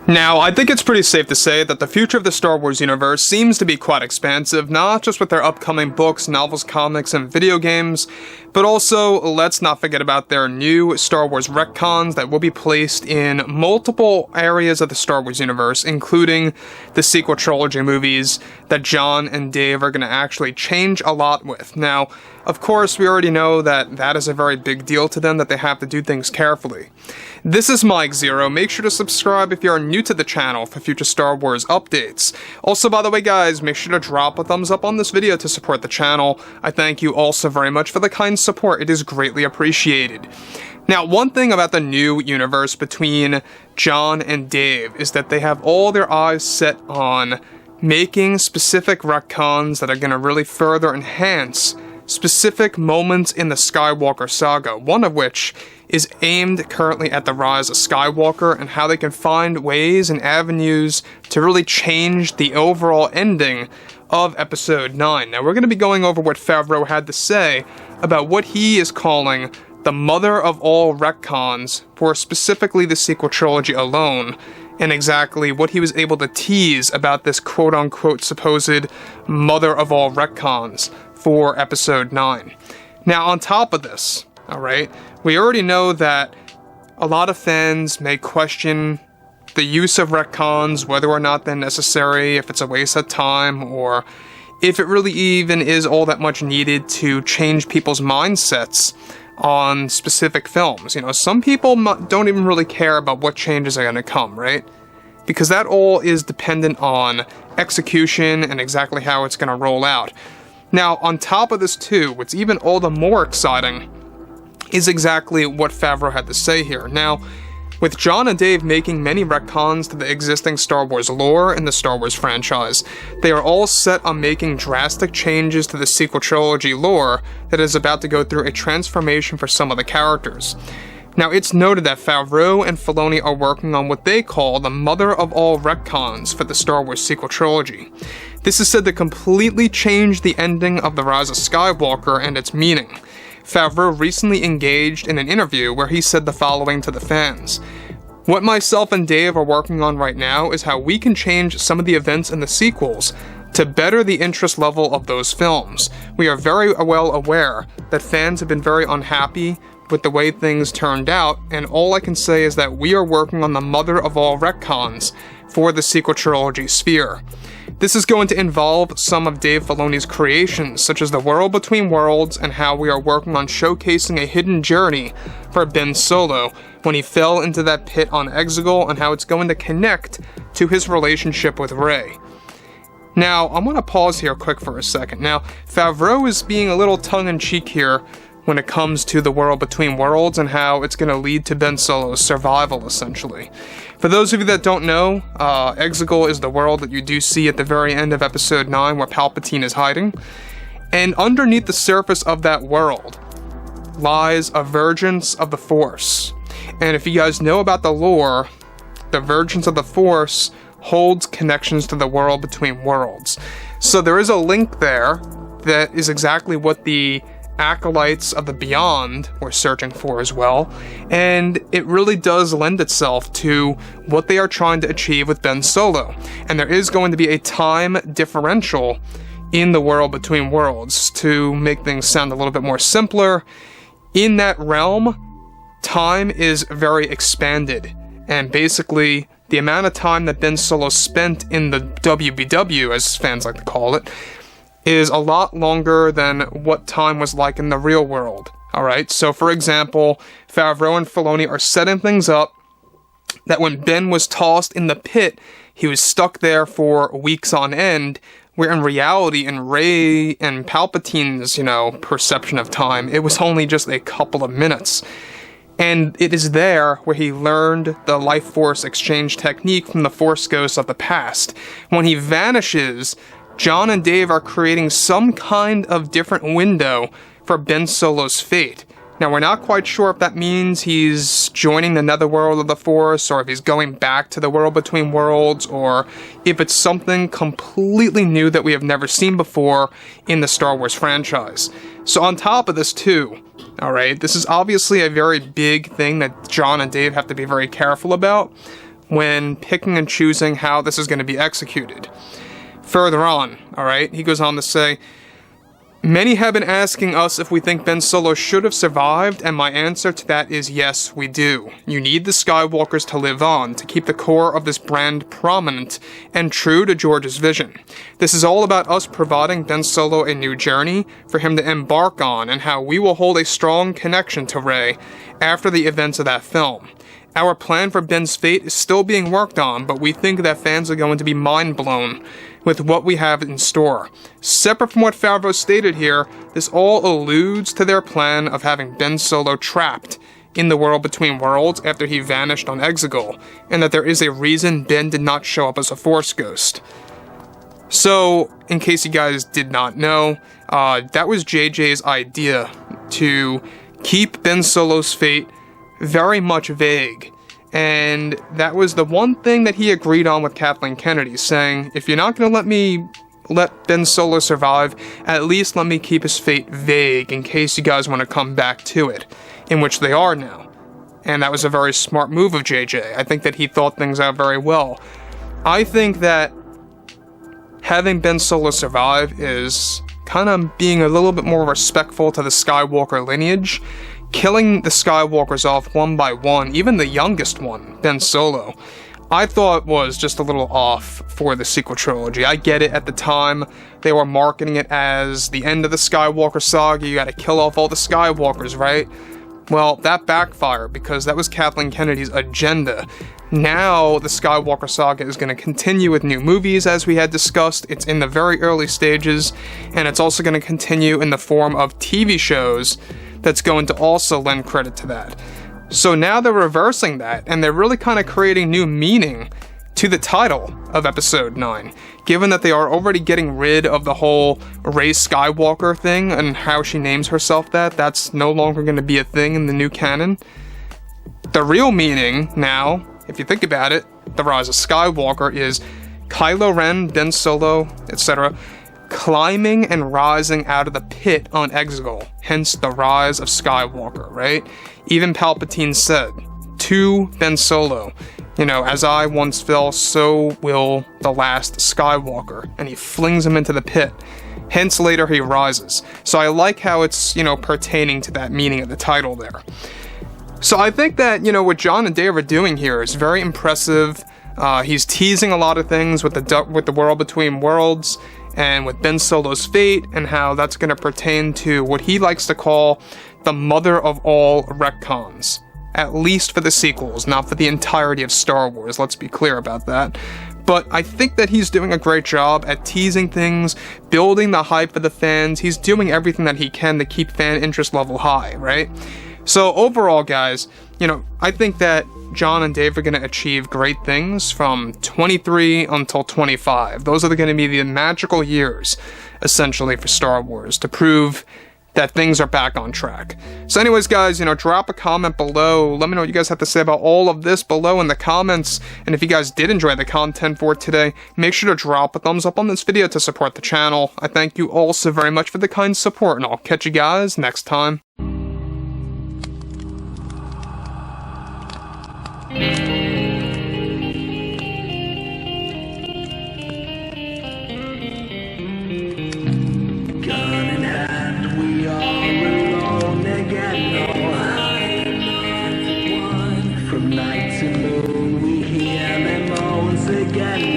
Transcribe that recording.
Now, I think it's pretty safe to say that the future of the Star Wars universe seems to be quite expansive, not just with their upcoming books, novels, comics, and video games, but also, let's not forget about their new Star Wars retcons that will be placed in multiple areas of the Star Wars universe, including the sequel trilogy movies that Jon and Dave are going to actually change a lot with. Now, of course, we already know that that is a very big deal to them, that they have to do things carefully. This is Mike Zero. Make sure to subscribe if you are new to the channel for future Star Wars updates. Also, by the way, guys, make sure to drop a thumbs up on this video to support the channel. I thank you all so very much for the kind support. It is greatly appreciated. Now, one thing about the new universe between Jon and Dave is that they have all their eyes set on making specific retcons that are going to really further enhance specific moments in the Skywalker saga, one of which is aimed currently at the rise of Skywalker and how they can find ways and avenues to really change the overall ending of Episode 9. Now, we're going to be going over what Favreau had to say about what he is calling the mother of all retcons for specifically the sequel trilogy alone, and exactly what he was able to tease about this quote-unquote supposed mother of all retcons for Episode 9. Now, on top of this, alright, we already know that a lot of fans may question the use of retcons, whether or not they're necessary, if it's a waste of time, or if it really even is all that much needed to change people's mindsets on specific films. You know, some people don't even really care about what changes are going to come, right? Because that all is dependent on execution and exactly how it's going to roll out. Now, on top of this too, what's even all the more exciting is exactly what Favreau had to say here. Now, with Jon and Dave making many retcons to the existing Star Wars lore in the Star Wars franchise, they are all set on making drastic changes to the sequel trilogy lore that is about to go through a transformation for some of the characters. Now, it's noted that Favreau and Filoni are working on what they call the mother of all retcons for the Star Wars sequel trilogy. This is said to completely change the ending of The Rise of Skywalker and its meaning. Favreau recently engaged in an interview where he said the following to the fans: "What myself and Dave are working on right now is how we can change some of the events in the sequels to better the interest level of those films. We are very well aware that fans have been very unhappy with the way things turned out, and all I can say is that we are working on the mother of all retcons for the sequel trilogy sphere. This is going to involve some of Dave Filoni's creations, such as the World Between Worlds, and how we are working on showcasing a hidden journey for Ben Solo when he fell into that pit on Exegol, and how it's going to connect to his relationship with Rey." Now, I'm going to pause here quick for a second. Now, Favreau is being a little tongue-in-cheek here when it comes to the World Between Worlds and how it's going to lead to Ben Solo's survival, essentially. For those of you that don't know, Exegol is the world that you do see at the very end of Episode 9 where Palpatine is hiding. And underneath the surface of that world lies a Vergence of the Force. And if you guys know about the lore, the Vergence of the Force holds connections to the World Between Worlds. So there is a link there that is exactly what the acolytes of the Beyond were searching for as well, and it really does lend itself to what they are trying to achieve with Ben Solo. And there is going to be a time differential in the World Between Worlds. To make things sound a little bit more simpler, in that realm, time is very expanded, and basically the amount of time that Ben Solo spent in the WBW, as fans like to call it, is a lot longer than what time was like in the real world. Alright, so for example, Favreau and Filoni are setting things up that when Ben was tossed in the pit, he was stuck there for weeks on end, where in reality, in Rey and Palpatine's, perception of time, it was only just a couple of minutes. And it is there where he learned the life force exchange technique from the Force Ghosts of the past. When he vanishes, Jon and Dave are creating some kind of different window for Ben Solo's fate. Now, we're not quite sure if that means he's joining the netherworld of the Force, or if he's going back to the World Between Worlds, or if it's something completely new that we have never seen before in the Star Wars franchise. So on top of this too, alright, this is obviously a very big thing that Jon and Dave have to be very careful about. when picking and choosing how this is going to be executed. Further on, alright, he goes on to say, many have been asking us if we think Ben Solo should have survived, and my answer to that is yes, we do. You need the Skywalkers to live on, to keep the core of this brand prominent and true to George's vision. This is all about us providing Ben Solo a new journey for him to embark on, and how we will hold a strong connection to Rey after the events of that film. Our plan for Ben's fate is still being worked on, but we think that fans are going to be mind-blown with what we have in store. Separate from what Favreau stated here, this all alludes to their plan of having Ben Solo trapped in the world between worlds after he vanished on Exegol, and that there is a reason Ben did not show up as a Force ghost. So, in case you guys did not know, that was JJ's idea, to keep Ben Solo's fate very much vague. And that was the one thing that he agreed on with Kathleen Kennedy, saying, if you're not going to let Ben Solo survive, at least let me keep his fate vague in case you guys want to come back to it, in which they are now. And that was a very smart move of JJ. I think that he thought things out very well. I think that having Ben Solo survive is kind of being a little bit more respectful to the Skywalker lineage. Killing the Skywalkers off one by one, even the youngest one, Ben Solo, I thought was just a little off for the sequel trilogy. I get it, at the time, they were marketing it as the end of the Skywalker saga, you gotta kill off all the Skywalkers, right? Well, that backfired, because that was Kathleen Kennedy's agenda. Now, the Skywalker saga is going to continue with new movies, as we had discussed. It's in the very early stages, and it's also going to continue in the form of TV shows that's going to also lend credit to that. So now they're reversing that, and they're really kind of creating new meaning to the title of Episode 9, given that they are already getting rid of the whole Rey Skywalker thing and how she names herself that. That's no longer going to be a thing in the new canon. The real meaning now, if you think about it, the Rise of Skywalker is Kylo Ren, Ben Solo, etc., climbing and rising out of the pit on Exegol, hence the Rise of Skywalker, right? Even Palpatine said to Ben Solo, you know, as I once fell, so will the last Skywalker, and he flings him into the pit. Hence later he rises. So I like how it's, you know, pertaining to that meaning of the title there. So I think that, you know, what John and Dave are doing here is very impressive. He's teasing a lot of things with the world between worlds, and with Ben Solo's fate, and how that's going to pertain to what he likes to call the mother of all retcons. At least for the sequels, not for the entirety of Star Wars, let's be clear about that. But I think that he's doing a great job at teasing things, building the hype for the fans. He's doing everything that he can to keep fan interest level high, right? So overall, guys, you know, I think that John and Dave are going to achieve great things from 23 until 25. Those are going to be the magical years, essentially, for Star Wars, to prove that things are back on track. So anyways, guys, you know, drop a comment below. Let me know what you guys have to say about all of this below in the comments. And if you guys did enjoy the content for today, make sure to drop a thumbs up on this video to support the channel. I thank you all so very much for the kind support, and I'll catch you guys next time. From night to moon, we hear them moans again.